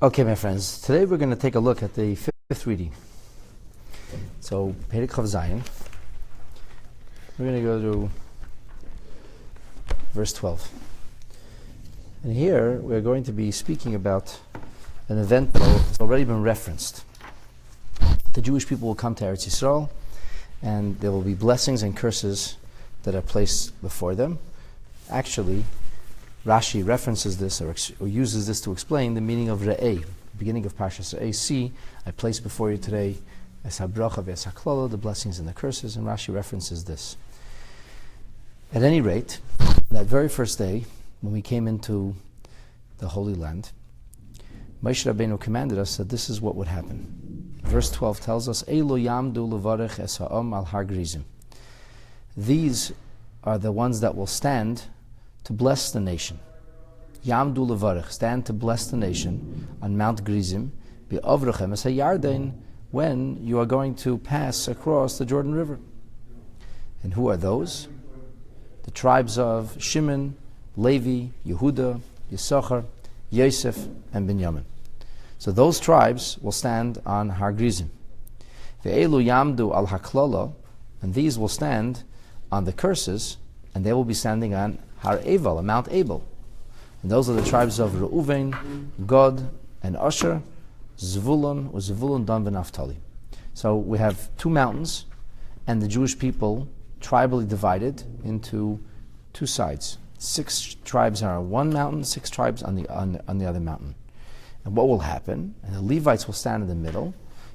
Okay, my friends, today we're going to take a look at the fifth reading. So, Perek Chav Zayin. We're going to go to verse 12. And here we're going to be speaking about an event that has already been referenced. The Jewish people will come to Eretz Yisrael, and there will be blessings and curses that are placed before them. Actually, Rashi references this or uses this to explain the meaning of Re'eh, beginning of Parshas Re'eh. See, I place before you today es habracha ve'es haklala, the blessings and the curses, and Rashi references this. At any rate, that very first day, when we came into the Holy Land, Moshe Rabbeinu commanded us that this is what would happen. Verse 12 tells us, Elo yamdu levarech es ha'om al har grizim. These are the ones that will stand to bless the nation. Yamdu levarech, stand to bless the nation on Mount Grizim, be'avrechem es ha'yarden, when you are going to pass across the Jordan River. And who are those? The tribes of Shimon, Levi, Yehuda, Yisachar, Yosef, and Binyamin. So those tribes will stand on Har Grizim. Ve'elu yamdu al haklala, and these will stand on the curses, and they will be standing on Har Eval, Mount Abel. And those are the tribes of Reuven, Gad, and Asher, Zvulun, Dan, and Naphtali. So we have two mountains, and the Jewish people tribally divided into two sides. 6 tribes are on one mountain, 6 tribes on the other mountain. And what will happen? And the Levites will stand in the middle.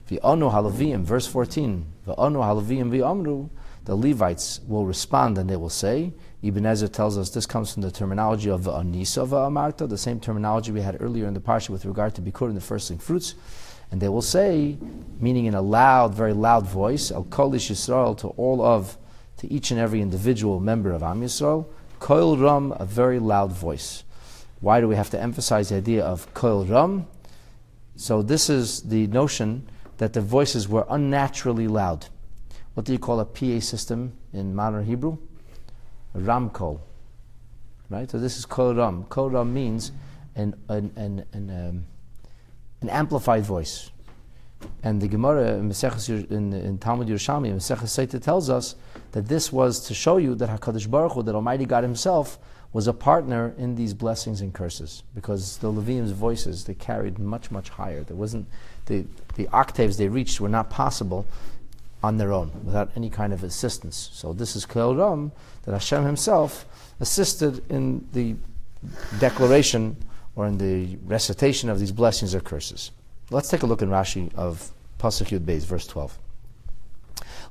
V'anu halavim, verse 14. V'anu halavim v'amru. The Levites will respond and they will say, Ibn Ezra tells us this comes from the terminology of v'anisa v'amarta, the same terminology we had earlier in the parsha with regard to Bikur and the firstling fruits. And they will say, meaning in a loud, very loud voice, Al Kol Ish Yisrael, to each and every individual member of Am Yisrael, Koil Ram, a very loud voice. Why do we have to emphasize the idea of Koil Ram? So this is the notion that the voices were unnaturally loud. What do you call a PA system in modern Hebrew? A Ramkol. Right? So this is Koil Ram. Koil Ram means an amplified voice. And the Gemara in Talmud Yerushalmi, Maseches Sotah, tells us that this was to show you that HaKadosh Baruch Hu, that Almighty God Himself, was a partner in these blessings and curses, because the Levium's voices, they carried much, much higher. There wasn't the octaves they reached were not possible on their own, without any kind of assistance. So this is Koil Ram, that Hashem Himself assisted in the declaration or in the recitation of these blessings or curses. Let's take a look in Rashi of Pasuk Yud Beis, verse 12.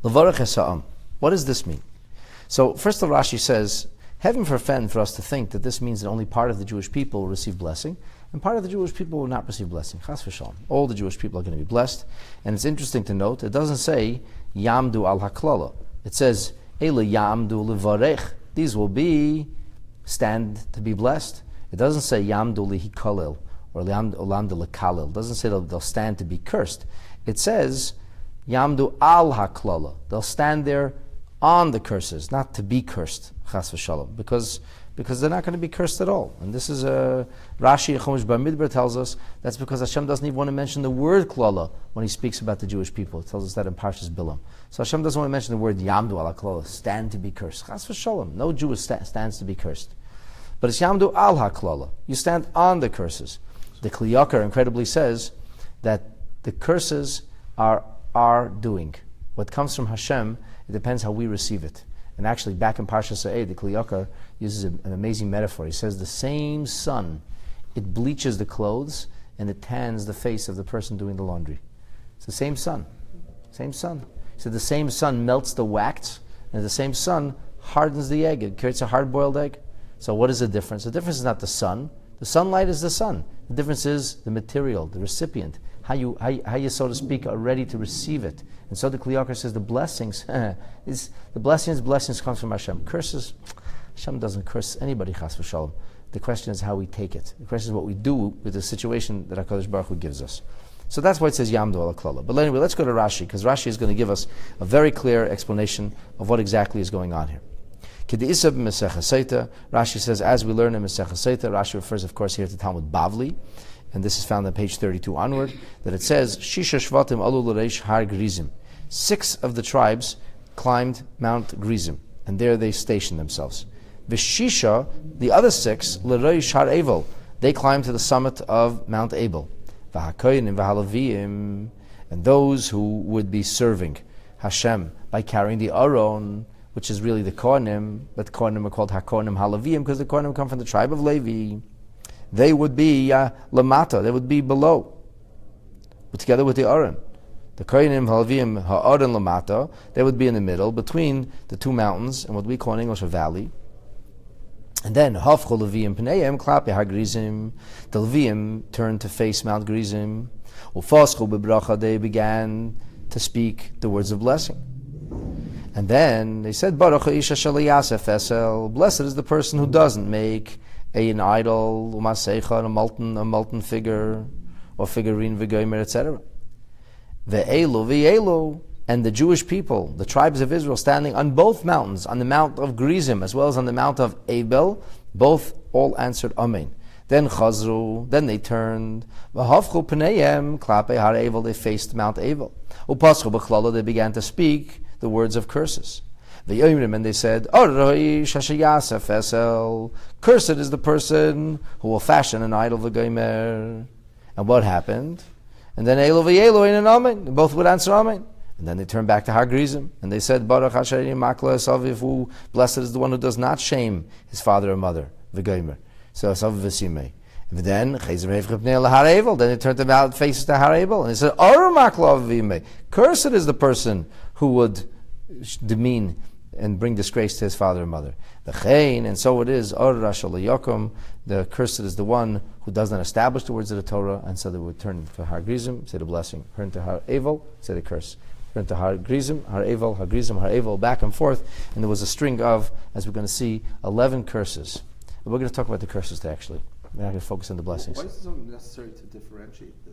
Levarech es ha'am. What does this mean? So first of all, Rashi says, heaven forfend for us to think that this means that only part of the Jewish people will receive blessing, and part of the Jewish people will not receive blessing. Chas v'shalom. All the Jewish people are going to be blessed. And it's interesting to note, it doesn't say, Yamdu al haklala. It says, Ele Yamdu levarech. These will stand to be blessed. It doesn't say, Yamdu lihikalel, or Olam de lekalel. It doesn't say they'll stand to be cursed. It says, Yamdu al haklala. They'll stand there on the curses, not to be cursed, chas v'shalom, because they're not going to be cursed at all. And this is Rashi Chumash Bamidbar tells us that's because Hashem doesn't even want to mention the word klala when He speaks about the Jewish people. It tells us that in Parshas Bilam. So Hashem doesn't want to mention the word Yamdu al haklala, stand to be cursed. Chas v'shalom, no Jew stands to be cursed. But it's Yamdu al haklala. You stand on the curses. The Kli Yakar incredibly says that the curses are our doing. What comes from Hashem, it depends how we receive it. And actually, back in Parshas Re'eh, the Kli Yakar uses an amazing metaphor. He says the same sun, it bleaches the clothes and it tans the face of the person doing the laundry. It's the same sun. Same sun. He said the same sun melts the wax, and the same sun hardens the egg. It creates a hard-boiled egg. So what is the difference? The difference is not the sun. The sunlight is the sun. The difference is the material, the recipient, how you, so to speak, are ready to receive it. And so the Kli Yakar says the blessings, blessings comes from Hashem. Curses, Hashem doesn't curse anybody, chas v'shalom. The question is how we take it. The question is what we do with the situation that HaKadosh Baruch Hu gives us. So that's why it says Yamdu ala klala. But anyway, let's go to Rashi, because Rashi is going to give us a very clear explanation of what exactly is going on here. K'de'isa b'Maseches Sotah, Rashi says, as we learn in Maseches Sotah, Rashi refers, of course, here to Talmud Bavli, and this is found on page 32 onward, that it says, Shisha Shvatim Alu L'Reish Har Grizim. 6 of the tribes climbed Mount Grizim, and there they stationed themselves. Vishisha, the other 6, L'Reish Har Evel, they climbed to the summit of Mount Abel. V'hakoyin and v'halaviyim, and those who would be serving Hashem by carrying the Aron, which is really the Kohanim, but Kohanim are called HaKohanim Halaviyim because the Kohanim come from the tribe of Levi. They would be Lamata, they would be below, together with the Aron. The Kohanim Halaviyim Ha'aron Lamata, they would be in the middle, between the 2 mountains, and what we call in English a valley. And then Hafchol Leviyim Pneiim Klape HaGrizim, the Leviyim turned to face Mount Grizim. Ufaschu Bebracha, they began to speak the words of blessing. And then they said, Baruch Ha'isha Shaliyasef Esel, blessed is the person who doesn't make an idol, umasecha, a molten figure, or figurine, v'goymer, etc. Ve'elu, and the Jewish people, the tribes of Israel, standing on both mountains, on the Mount of Grizim as well as on the Mount of Abel, both all answered Amen. Then Chazru, then they turned, V'havchu Pneihem, Klape Har Abel, they faced Mount Abel. Upaschu B'chlala, they began to speak the words of curses. And they said, cursed is the person who will fashion an idol v'goymer. And what happened? And then Elo v'Elo in an Amen. Both would answer Amen. And then they turned back to Har Grizim, and they said, Baruch Hashem Makla Saviv, blessed is the one who does not shame his father or mother, v'goymer. So Saviv v'simei. And then they turned about faces to Har Abel, and they said, cursed is the person who would demean and bring disgrace to his father and mother. And so it is, the cursed is the one who does not establish the words of the Torah, and so they would turn to Har Grizim, say the blessing, turn to Har Abel, say the curse. Turn to Har Grizim, Har Abel, Har Grizim, Har Abel, back and forth, and there was a string of, as we're going to see, 11 curses. And we're going to talk about the curses today, actually. We're not going to focus on the blessings. Why is it so necessary to differentiate the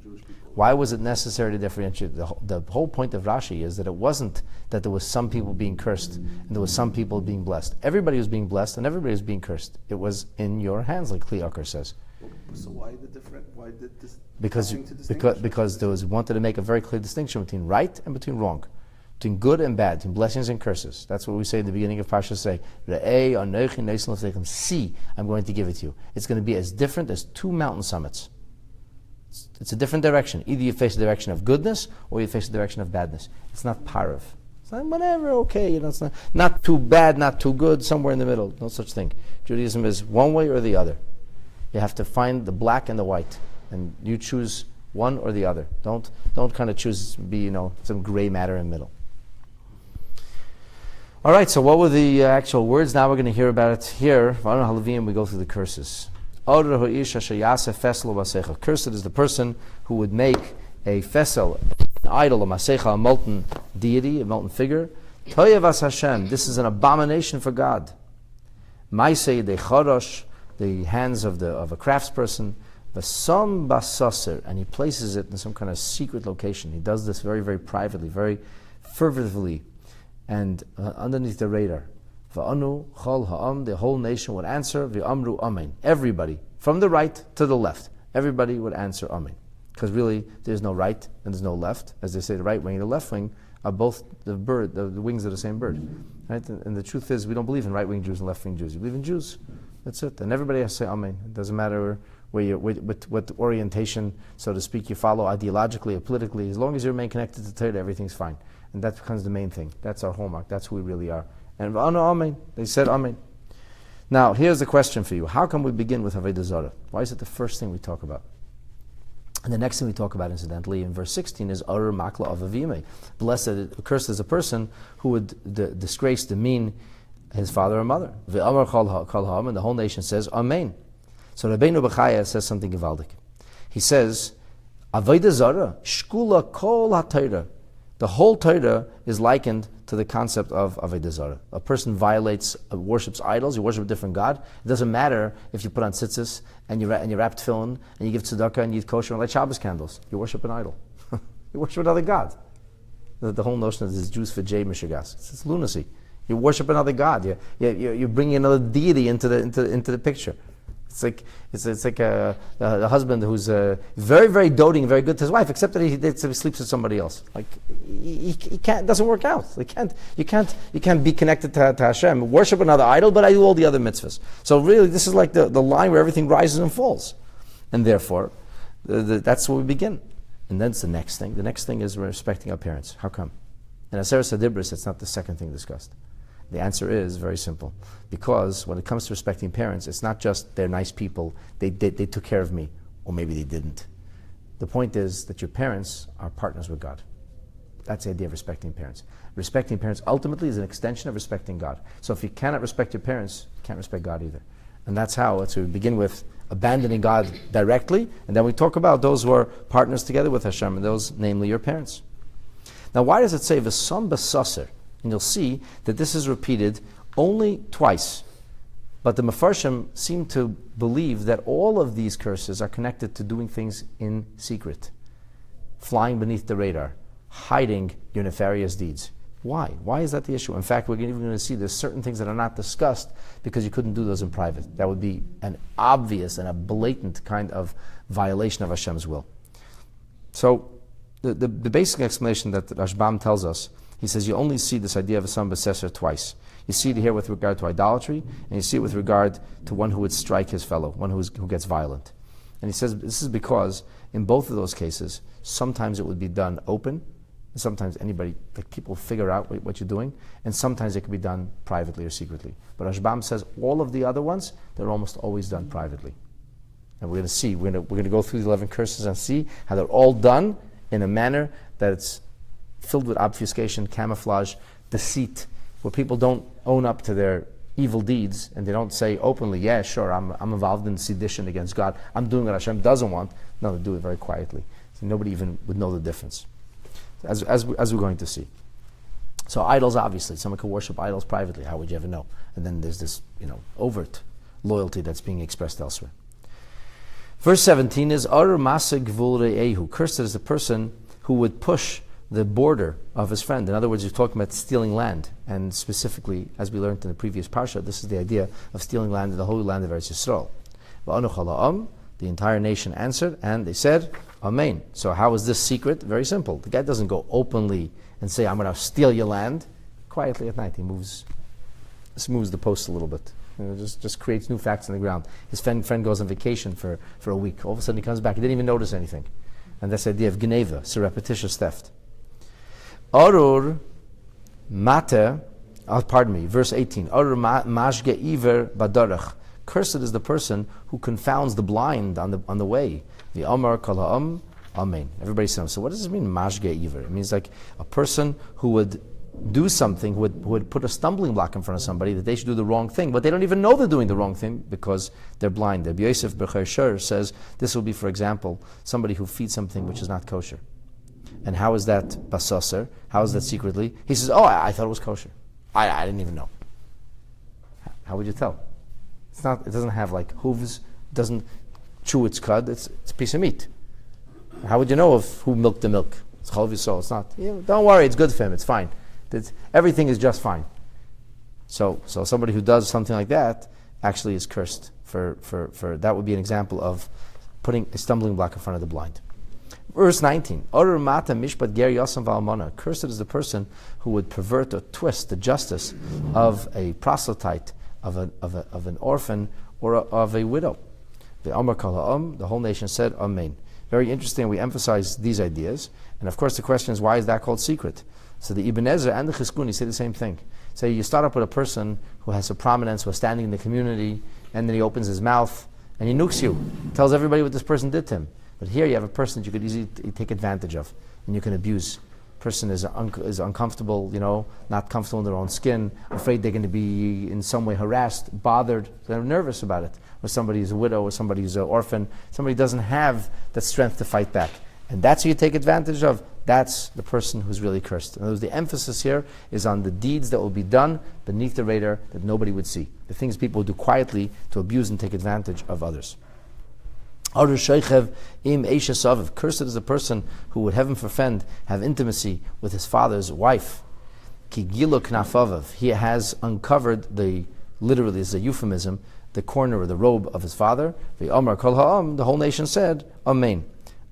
Jewish people? Why was it necessary to differentiate? The whole point of Rashi is that it wasn't that there was some people being cursed and there was some people being blessed. Everybody was being blessed and everybody was being cursed. It was in your hands, like Kli Yakar says. So why did this? Because there was wanted to make a very clear distinction between right and between wrong, between good and bad, between blessings and curses. That's what we say in the beginning of Parsha. Say, see, I'm going to give it to you. It's going to be as different as 2 mountain summits. It's a different direction. Either you face the direction of goodness or you face the direction of badness. It's not parav. It's not whatever, okay, it's not too bad, not too good, somewhere in the middle. No such thing. Judaism is one way or the other. You have to find the black and the white, and you choose one or the other. Don't kind of choose be some gray matter in the middle. All right. So what were the actual words? Now we're going to hear about it here. We go through the curses. Cursed is the person who would make a fesel, an idol, a masecha, a molten deity, a molten figure. Toyevas Hashem. This is an abomination for God. Maisei de chorosh, the hands of a craftsperson. Vasam basaser, and he places it in some kind of secret location. He does this very, very privately, very fervently, and underneath the radar. Va'anu chol ha'am, the whole nation would answer, v'amru amen. Everybody, from the right to the left, everybody would answer amen. Because really, there's no right and there's no left. As they say, the right wing and the left wing are both the wings of the same bird. Right? And the truth is, we don't believe in right-wing Jews and left-wing Jews. We believe in Jews. That's it. And everybody has to say amen. It doesn't matter what orientation, so to speak, you follow ideologically or politically. As long as you remain connected to Torah, everything's fine. And that becomes the main thing. That's our hallmark. That's who we really are. And amen. They said amen. Now, here's the question for you. How come we begin with Avodah Zarah? Why is it the first thing we talk about? And the next thing we talk about, incidentally, in verse 16 is Arur Makla of Avime. Blessed, cursed is a person who would disgrace, demean his father or mother. Ve'amar Kol Ha'am, and the whole nation says amen. So Rabbeinu Bechaya says something gewaldik. He says, Avodah Zarah, Shkula Kol HaTorah. The whole Torah is likened to the concept of Avodah Zarah. A person violates, worships idols, you worship a different God. It doesn't matter if you put on tzitzis and you wrap tefillin and you give tzedakah and you eat kosher and light Shabbos candles. You worship an idol. You worship another God. The whole notion of this Jews for J Mishigas. It's lunacy. You worship another God. You bring another deity into the picture. It's like a husband who's very, very doting, very good to his wife, except that he sleeps with somebody else. Like he can't. It doesn't work out. You can't be connected to Hashem. Worship another idol, but I do all the other mitzvahs. So really, this is like the line where everything rises and falls, and therefore, that's where we begin. And then it's the next thing. The next thing is respecting our parents. How come? In Aseret Sadibris, it's not the second thing discussed. The answer is very simple. Because when it comes to respecting parents, it's not just they're nice people, they took care of me, or maybe they didn't. The point is that your parents are partners with God. That's the idea of respecting parents. Respecting parents ultimately is an extension of respecting God. So if you cannot respect your parents, you can't respect God either. And that's how we begin with abandoning God directly, and then we talk about those who are partners together with Hashem, and those, namely, your parents. Now, why does it say v'sam b'saser? And you'll see that this is repeated only twice. But the Mefarshim seem to believe that all of these curses are connected to doing things in secret, flying beneath the radar, hiding your nefarious deeds. Why? Why is that the issue? In fact, we're even going to see there's certain things that are not discussed because you couldn't do those in private. That would be an obvious and a blatant kind of violation of Hashem's will. So, the basic explanation that Rashbam tells us, he says you only see this idea of a son b'seser twice. You see it here with regard to idolatry, and you see it with regard to one who would strike his fellow, one who gets violent. And he says this is because in both of those cases, sometimes it would be done open, and sometimes people figure out what you're doing, and sometimes it can be done privately or secretly. But Rashbam says all of the other ones, they're almost always done privately. And we're going to see, we're going to go through the 11 curses and see how they're all done in a manner that it's filled with obfuscation, camouflage, deceit, where people don't own up to their evil deeds and they don't say openly, yeah, sure, I'm involved in sedition against God. I'm doing what Hashem doesn't want. No, they do it very quietly. So nobody even would know the difference, as we're going to see. So idols, obviously, someone could worship idols privately. How would you ever know? And then there's this, overt loyalty that's being expressed elsewhere. Verse 17 is Ar Masig Gvul Re'ehu. Cursed is the person who would push the border of his friend. In other words, you're talking about stealing land, and specifically, as we learned in the previous parsha, this is the idea of stealing land in the holy land of Eretz Yisrael. The entire nation answered, and they said, Amen. So how is this secret? Very simple. The guy doesn't go openly and say, I'm going to steal your land. Quietly at night, he moves the post a little bit. Just creates new facts in the ground. His friend goes on vacation for a week. All of a sudden he comes back. He didn't even notice anything. And that's the idea of Geneva, surreptitious theft. Arur mate, verse 18. Arur mashge iver badarach. Cursed is the person who confounds the blind on the way. The Amar kol ha'am, amen. Everybody says, so what does this mean, mashge iver? It means like a person who would do something, who would put a stumbling block in front of somebody that they should do the wrong thing, but they don't even know they're doing the wrong thing because they're blind. Rabbi Yosef B'cher Shur says this will be, for example, somebody who feeds something which is not kosher. And how is that basaser? How is that secretly? He says, I thought it was kosher. I didn't even know. How would you tell? It doesn't have like hooves, doesn't chew its cud, it's a piece of meat. How would you know who milked the milk? It's chol v'sol, it's not. Don't worry, it's good for him, it's fine. Everything is just fine. So somebody who does something like that actually is cursed for that would be an example of putting a stumbling block in front of the blind. Verse 19. Cursed is the person who would pervert or twist the justice of a proselyte, of an orphan, or of a widow. The whole nation said, Amen. Very interesting, we emphasize these ideas. And of course the question is, why is that called secret? So the Ibn Ezra and the Chizkuni say the same thing. Say you start up with a person who has a prominence, who is standing in the community, and then he opens his mouth and he nukes you, tells everybody what this person did to him. But here you have a person that you could easily take advantage of and you can abuse. Person is uncomfortable, not comfortable in their own skin, afraid they're going to be in some way harassed, bothered, they're nervous about it. Or somebody is a widow, or somebody is an orphan, somebody doesn't have that strength to fight back. And that's who you take advantage of. That's the person who's really cursed. In other words, the emphasis here is on the deeds that will be done beneath the radar that nobody would see. The things people do quietly to abuse and take advantage of others. Cursed is a person who would, heaven forfend, have intimacy with his father's wife. He has uncovered literally, is a euphemism, the corner or the robe of his father. The whole nation said, Amen.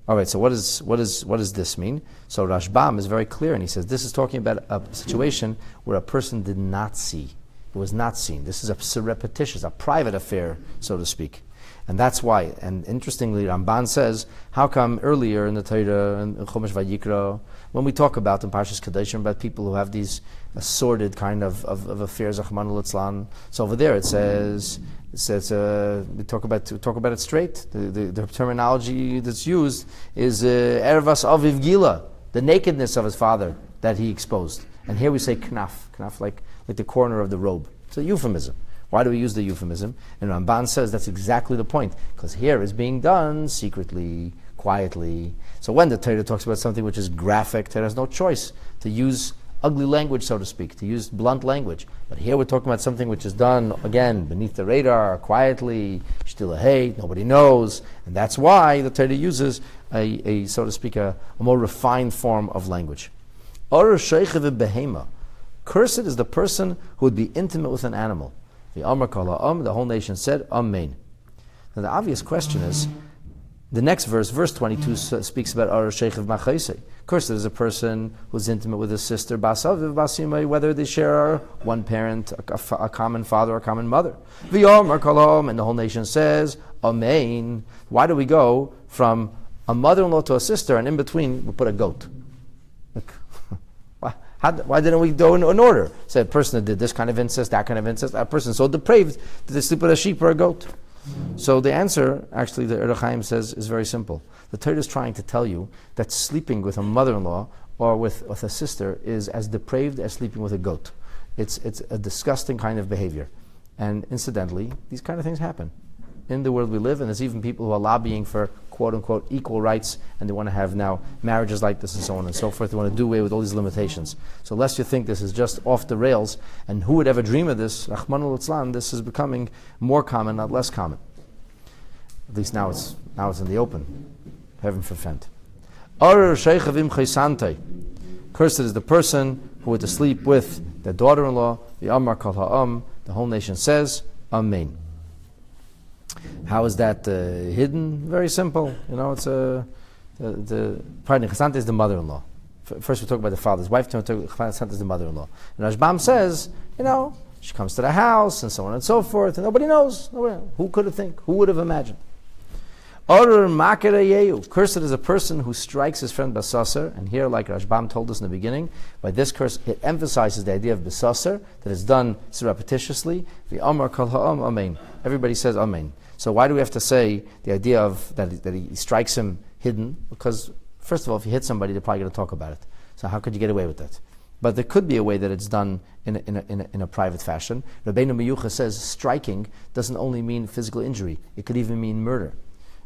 All right, so what does this mean? So Rashbam is very clear, and he says this is talking about a situation where a person did not see. It was not seen. This is a surreptitious, a private affair, so to speak. And that's why. And interestingly, Ramban says, how come earlier in the Torah and Chumash Vayikra, when we talk about in Parshas Kadeshim about people who have these sordid kind of affairs, Achman al-Itzlan, so over there it says we talk about it straight. The terminology that's used is ervas aviv gila, the nakedness of his father that he exposed. And here we say knaf like the corner of the robe. It's a euphemism. Why do we use the euphemism? And Ramban says that's exactly the point, because here it's being done secretly, quietly. So when the Torah talks about something which is graphic, Torah has no choice to use ugly language, so to speak, to use blunt language. But here we're talking about something which is done, again, beneath the radar, quietly, still a hate, nobody knows. And that's why the Torah uses a so to speak, a more refined form of language. Cursed is the person who would be intimate with an animal. The whole nation said, Amen. Now the obvious question is, the next verse 22, speaks about Ar Sheikhav Machaisei. Cursed is a person who's intimate with his sister, Basaviv Basimai, whether they share one parent, a common father, or a common mother. V'yomar Kolom, and the whole nation says, Amen. Why do we go from a mother-in-law to a sister, and in between we put a goat? Why didn't we go in order? Say a person that did this kind of incest, that kind of incest, a person so depraved that they sleep with a sheep or a goat. So the answer, actually, the Erech Chaim says, is very simple. The Torah is trying to tell you that sleeping with a mother-in-law or with a sister is as depraved as sleeping with a goat. It's a disgusting kind of behavior. And incidentally, these kind of things happen in the world we live in. There's even people who are lobbying for quote-unquote equal rights, and they want to have now marriages like this and so on and so forth. They want to do away with all these limitations. So lest you think this is just off the rails, and who would ever dream of this, Rahman al-Itzlan, this is becoming more common, not less common. At least now it's in the open. Heaven forfend. Cursed is the person who would to sleep with their daughter-in-law, the Amar Kal Ha'am, the whole nation says, Amen. How is that hidden? Very simple. It's the Chasanta is the mother-in-law. First we talk about the father's wife, Chasanta is the mother-in-law. And Rashbam says, she comes to the house and so on and so forth, and nobody knows. Who could have think? Who would have imagined? Cursed is a person who strikes his friend Basasar, and here, like Rashbam told us in the beginning, by this curse it emphasizes the idea of Basasar, that is done surreptitiously. The Amar Kal Ha'am, Amen. Everybody says Amen. So why do we have to say the idea of that he strikes him hidden? Because first of all, if you hit somebody, they're probably going to talk about it. So how could you get away with that? But there could be a way that it's done in a private fashion. Rabbeinu Meyucha says striking doesn't only mean physical injury; it could even mean murder.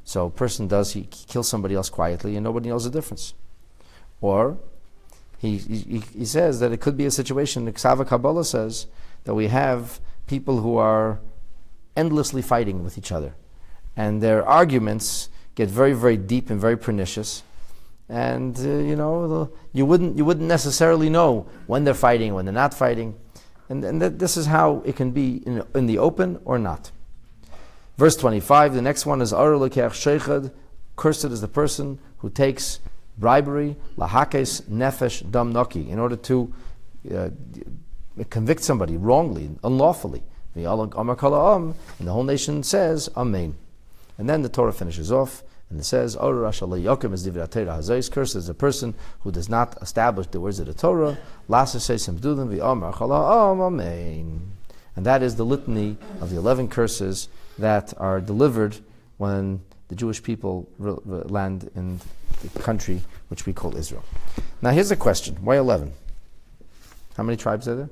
So a person he kills somebody else quietly, and nobody knows the difference. Or he says that it could be a situation. The Savo Kabbalah says that we have people who are endlessly fighting with each other, and their arguments get very, very deep and very pernicious. And you wouldn't necessarily know when they're fighting, when they're not fighting, and this is how it can be in the open or not. Verse 25. The next one is Ar Lekech Sheichad. Cursed is the person who takes bribery, lahakes nefesh dam noki, in order to convict somebody wrongly, unlawfully. And the whole nation says, Amen. And then the Torah finishes off, and it says, Cursed is a person who does not establish the words of the Torah. And that is the litany of the 11 curses that are delivered when the Jewish people land in the country which we call Israel. Now here's a question. Why 11? How many tribes are there?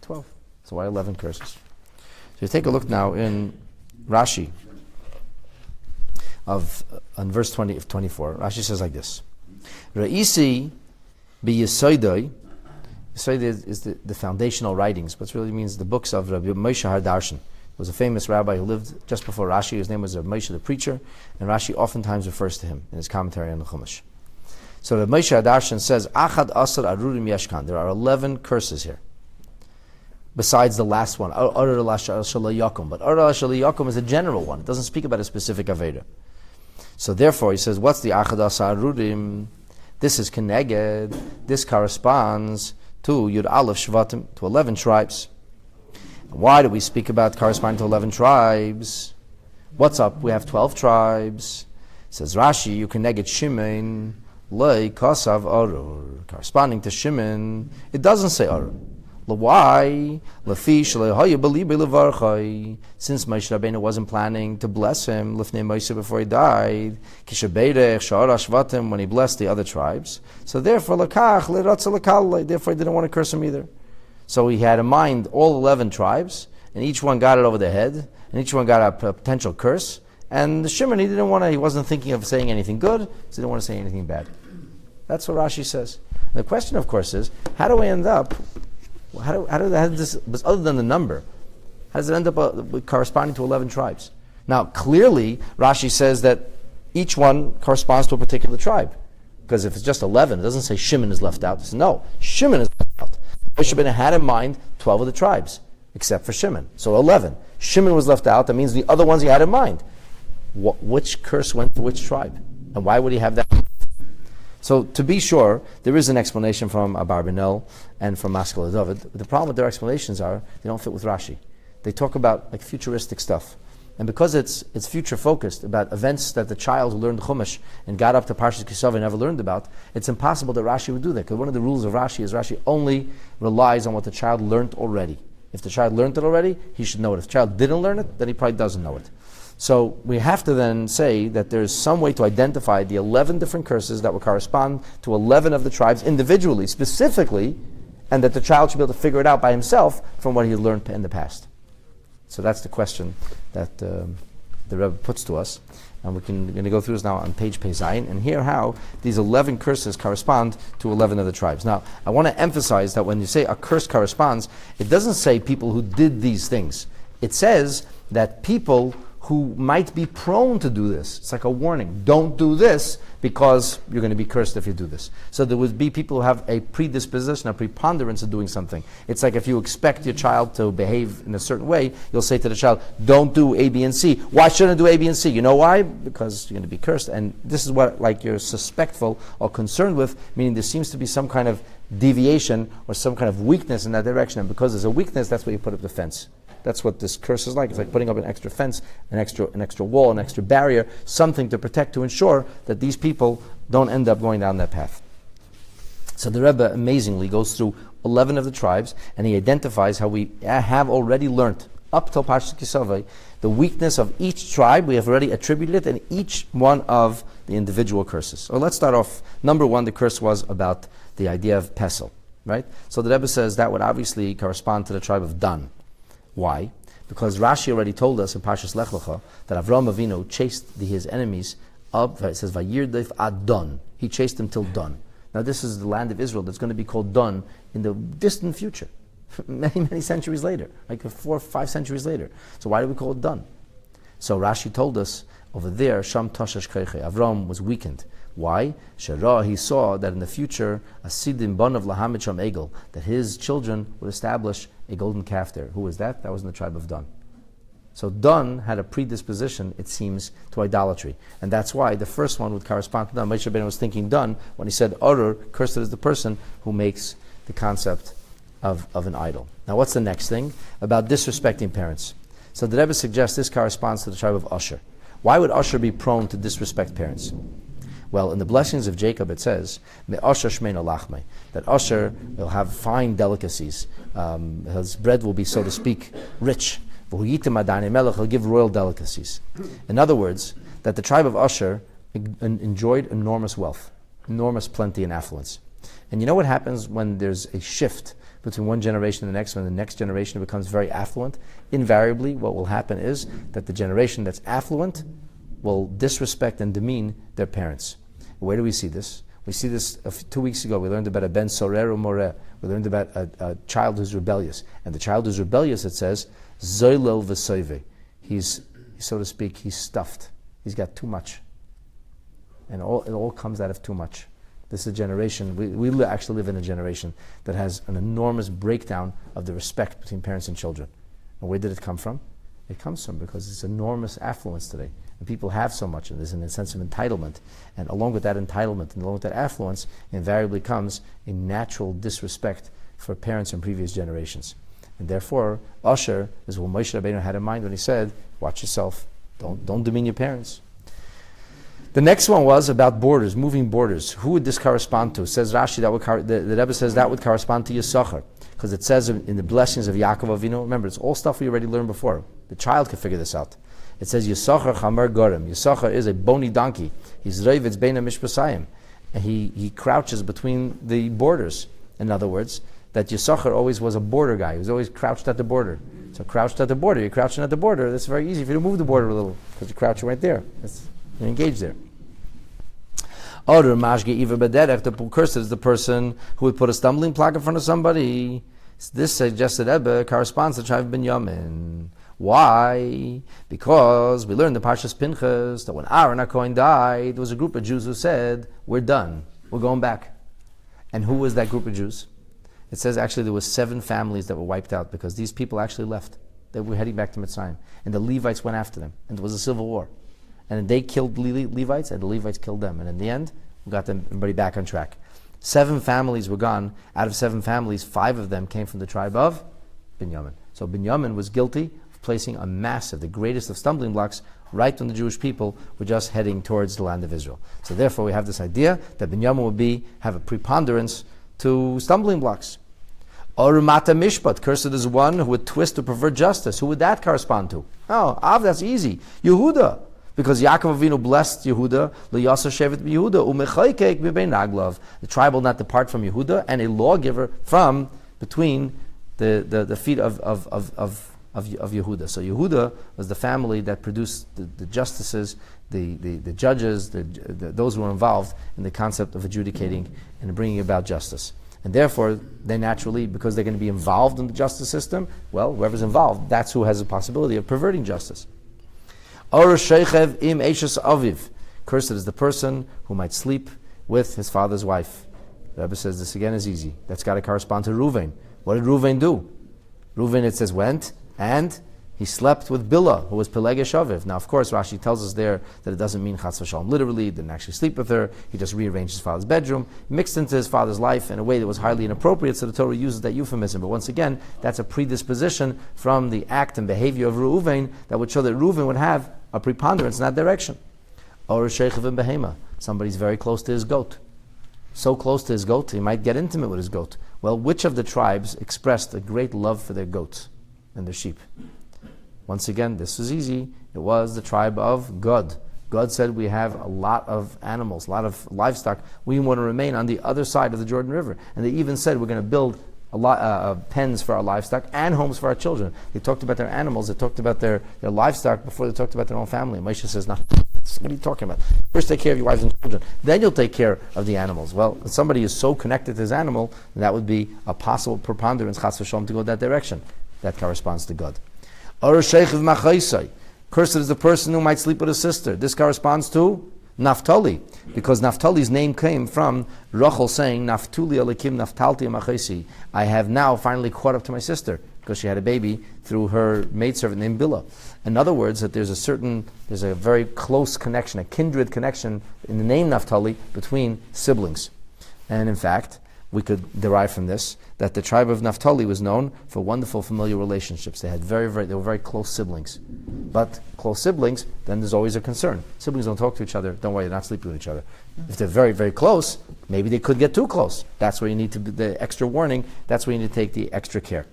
12. So why 11 curses? So you take a look now in Rashi on verse 20 of 24. Rashi says like this: Ra'isi bi'yisoidoi. Yisoidoi is the foundational writings, but it really means the books of Rabbi Moshe HaDarshan. There was a famous rabbi who lived just before Rashi. His name was Rabbi Moshe the Preacher, and Rashi oftentimes refers to him in his commentary on the Chumash. So Rabbi Moshe HaDarshan says, Achad Asar Arurim Yashkan. There are 11 curses here. besides the last one, Arar Shalai Yakum. But Arar Shalai Yakum is a general one. It doesn't speak about a specific Aveda. So therefore, he says, what's the Achadas Arurim? This is Keneged. This corresponds to Yud Aleph Shvatim, to 11 tribes. Why do we speak about corresponding to 11 tribes? What's up? We have 12 tribes. Says Rashi, you Keneged Shimon, Lei Kosav Arur. Corresponding to Shimon, it doesn't say Arur. Why? Since Moshe Rabbeinu wasn't planning to bless him Lifnei Moshe before he died, when he blessed the other tribes, so therefore he didn't want to curse him either. So he had in mind all 11 tribes, and each one got it over their head, and each one got a potential curse. And the Shimon, he wasn't thinking of saying anything good, so he didn't want to say anything bad. That's what Rashi says. And the question, of course, is how do we end up? How does this, other than the number, how does it end up corresponding to 11 tribes? Now, clearly, Rashi says that each one corresponds to a particular tribe. Because if it's just 11, it doesn't say Shimon is left out. It says, no, Shimon is left out. Moshe Rabbeinu had in mind 12 of the tribes, except for Shimon. So 11. Shimon was left out. That means the other ones he had in mind. Which curse went for which tribe? And why would he have that? So to be sure, there is an explanation from Abarbanel and from Maskell David. The problem with their explanations are they don't fit with Rashi. They talk about like futuristic stuff. And because it's future focused about events that the child who learned Chumash and got up to Parshas Kisava never learned about, it's impossible that Rashi would do that. Because one of the rules of Rashi is Rashi only relies on what the child learned already. If the child learned it already, he should know it. If the child didn't learn it, then he probably doesn't know it. So we have to then say that there's some way to identify the 11 different curses that will correspond to 11 of the tribes individually, specifically, and that the child should be able to figure it out by himself from what he learned in the past. So that's the question that the Rebbe puts to us. And we're going to go through this now on page Zayin and hear how these 11 curses correspond to 11 of the tribes. Now, I want to emphasize that when you say a curse corresponds, it doesn't say people who did these things. It says that people who might be prone to do this. It's like a warning. Don't do this because you're going to be cursed if you do this. So there would be people who have a predisposition, a preponderance of doing something. It's like if you expect your child to behave in a certain way, you'll say to the child, don't do A, B, and C. Why shouldn't I do A, B, and C? You know why? Because you're going to be cursed. And this is what like you're suspectful or concerned with, meaning there seems to be some kind of deviation or some kind of weakness in that direction. And because there's a weakness, that's why you put up the fence. That's what this curse is like. It's like putting up an extra fence, an extra wall, an extra barrier, something to protect, to ensure that these people don't end up going down that path. So the Rebbe amazingly goes through 11 of the tribes, and he identifies how we have already learned, up till Parshas Kisavai, the weakness of each tribe. We have already attributed it in each one of the individual curses. So let's start off. Number one, the curse was about the idea of Pesel, right? So the Rebbe says that would obviously correspond to the tribe of Dan. Why? Because Rashi already told us in Parshas Lech Lecha that Avraham Avinu chased his enemies up. It says Vayirdef ad Dan. He chased them till Dan. Now this is the land of Israel that's going to be called Dan in the distant future, many centuries later, like 4 or 5 centuries later. So why do we call it Dan? So Rashi told us over there, Sham Tashash Kreiche, Avraham was weakened. Why? Shara, he saw that in the future, Asidim Ban of Lahamid Sham Egel, that his children would establish a golden calf there. Who was that? That was in the tribe of Dan. So Dan had a predisposition, it seems, to idolatry. And that's why the first one would correspond to Dan. Moshe Rabbeinu was thinking Dan when he said, Arur, cursed is the person who makes the concept of an idol. Now what's the next thing? About disrespecting parents. So the Rebbe suggests this corresponds to the tribe of Asher. Why would Asher be prone to disrespect parents? Well, in the blessings of Jacob it says, Asher shmeina lachmei, that Asher will have fine delicacies. His bread will be, so to speak, rich. He'll give royal delicacies. In other words, that the tribe of Asher enjoyed enormous wealth, enormous plenty and affluence. And you know what happens when there's a shift between one generation and the next, when the next generation becomes very affluent? Invariably, what will happen is that the generation that's affluent will disrespect and demean their parents. Where do we see this? We see this 2 weeks ago. We learned about a ben sorer umoreh. We learned about a child who's rebellious. And the child who's rebellious, it says, zoilel v'soive. He's, so to speak, he's stuffed. He's got too much. And it all comes out of too much. This is a generation, we actually live in a generation that has an enormous breakdown of the respect between parents and children. And where did it come from? It comes from because it's enormous affluence today. And people have so much, and there's a sense of entitlement. And along with that entitlement, and along with that affluence, invariably comes a natural disrespect for parents in previous generations. And therefore, Usher is what Moshe Rabbeinu had in mind when he said, watch yourself, don't demean your parents. The next one was about borders, moving borders. Who would this correspond to? Says Rashi, the Rebbe says that would correspond to Yisachar, because it says in the blessings of Yaakov Avinu, remember, it's all stuff we already learned before. The child can figure this out. It says Yisachar Chamer Gorem. Yisachar is a bony donkey. He's Reivetz Beina Mishpasayim. And he crouches between the borders. In other words, that Yisachar always was a border guy. He was always crouched at the border. So crouched at the border, you're crouching at the border. That's very easy for you to move the border a little, because you're crouching right there. You're engaged there. The cursed is the person who would put a stumbling block in front of somebody. This suggested Ebbe corresponds to tribe Binyamin. Why? Because we learned in Parshas Pinchas that when Aaron HaKohen died, there was a group of Jews who said, we're done, we're going back. And who was that group of Jews? It says actually there was 7 families that were wiped out because these people actually left. They were heading back to Mitzrayim. And the Levites went after them. And there was a civil war. And they killed Levites, and the Levites killed them. And in the end, we got them everybody back on track. 7 families were gone. Out of 7 families, 5 of them came from the tribe of Binyamin. So Binyamin was guilty of placing a massive, the greatest of stumbling blocks, right when the Jewish people were just heading towards the land of Israel. So therefore, we have this idea that Binyamin would have a preponderance to stumbling blocks. Orumata Mishpat, cursed is one who would twist or pervert justice. Who would that correspond to? Oh, that's easy. Yehuda. Because Yaakov Avinu blessed Yehuda, L'yasser shevet Yehuda, u'mechaykek b'bein raglav. The tribe will not depart from Yehuda, and a lawgiver from between the feet of Yehuda. So Yehuda was the family that produced the justices, the judges, those who were involved in the concept of adjudicating and bringing about justice. And therefore, they naturally, because they're going to be involved in the justice system, well, whoever's involved, that's who has the possibility of perverting justice. Cursed is the person who might sleep with his father's wife. The Rebbe says this again is easy. That's got to correspond to Reuven. What did Reuven do? Reuven, it says, went and he slept with Bilhah, who was Pelegesh Aviv. Now, of course, Rashi tells us there that it doesn't mean Chas v'Shalom literally. He didn't actually sleep with her. He just rearranged his father's bedroom, mixed into his father's life in a way that was highly inappropriate, so the Torah uses that euphemism. But once again, that's a predisposition from the act and behavior of Reuven that would show that Reuven would have a preponderance in that direction. Or Sheichav Behema. Somebody's very close to his goat. So close to his goat, he might get intimate with his goat. Well, which of the tribes expressed a great love for their goats and their sheep? Once again, this was easy. It was the tribe of Gad. God said we have a lot of animals, a lot of livestock. We want to remain on the other side of the Jordan River. And they even said we're going to build a lot pens for our livestock and homes for our children. They talked about their animals, they talked about their livestock before they talked about their own family. And Moshe says, no, what are you talking about? First take care of your wives and children, then you'll take care of the animals. Well, if somebody is so connected to his animal, that would be a possible preponderance, chas v'shalom, to go that direction. That corresponds to God. Cursed is the person who might sleep with his sister. This corresponds to Naphtali, because Naphtali's name came from Rachel saying, Naftuli alikim naftalti amachesi. I have now finally caught up to my sister, because she had a baby through her maidservant named Bilhah. In other words, that there's a very close connection, a kindred connection in the name Naphtali between siblings. And in fact, we could derive from this that the tribe of Naphtali was known for wonderful familial relationships. They were very close siblings. But close siblings, then there's always a concern. Siblings don't talk to each other. Don't worry, they're not sleeping with each other. If they're very, very close, maybe they could get too close. That's where you need the extra warning. That's where you need to take the extra care.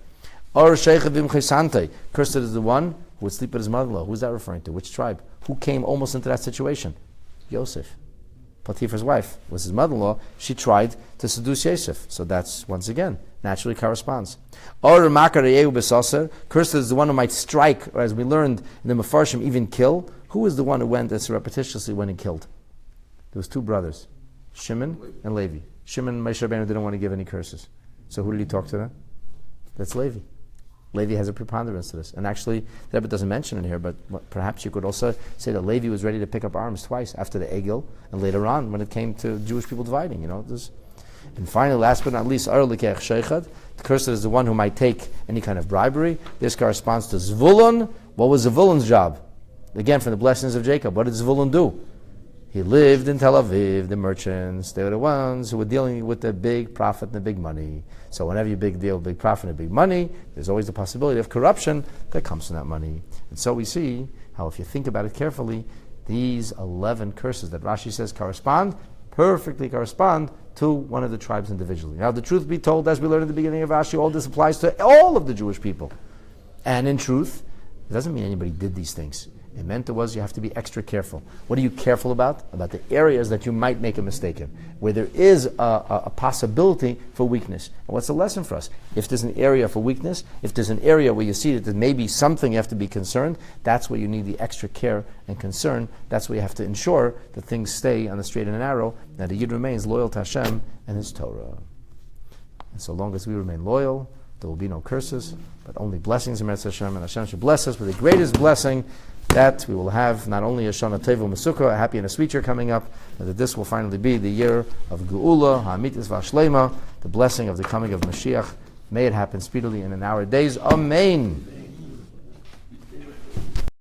Or cursed is the one who would sleep with his mother-in-law. Who's that referring to? Which tribe? Who came almost into that situation? Yosef. Potiphar's wife was his mother-in-law. She tried to seduce Yosef. So that's, once again, naturally corresponds. Or cursed is the one who might strike, or as we learned in the Mefarshim, even kill. Who is the one who went and surreptitiously went and killed? There was 2 brothers, Shimon and Levi. Shimon and Moshe Rabbeinu didn't want to give any curses. So who did he talk to then? That's Levi. Levi has a preponderance to this. And actually, the Rebbe doesn't mention it here, but perhaps you could also say that Levi was ready to pick up arms twice, after the Egel, and later on when it came to Jewish people dividing. And finally, last but not least, the cursor is the one who might take any kind of bribery. This corresponds to Zvulun. What was Zvulun's job? Again, from the blessings of Jacob, what did Zvulun do? He lived in Tel Aviv. The merchants, they were the ones who were dealing with the big profit and the big money. So whenever you deal with big profit and big money, there's always the possibility of corruption that comes from that money. And so we see how, if you think about it carefully, these 11 curses that Rashi says perfectly correspond to one of the tribes individually. Now, the truth be told, as we learned at the beginning of Rashi, all this applies to all of the Jewish people. And in truth, it doesn't mean anybody did these things. It meant it was you have to be extra careful. What are you careful about? About the areas that you might make a mistake in, where there is a possibility for weakness. And what's the lesson for us? If there's an area for weakness, if there's an area where you see that there may be something you have to be concerned, that's where you need the extra care and concern. That's where you have to ensure that things stay on the straight and narrow, that the Yid remains loyal to Hashem and His Torah. And so long as we remain loyal, there will be no curses, but only blessings in Meretz Hashem, and Hashem should bless us with the greatest blessing, that we will have not only a Shana Tova Mesukah, a happy and a sweet year coming up, but that this will finally be the year of Geula, Ha'amitis V'Ashlema, the blessing of the coming of Mashiach. May it happen speedily and in our days. Amen.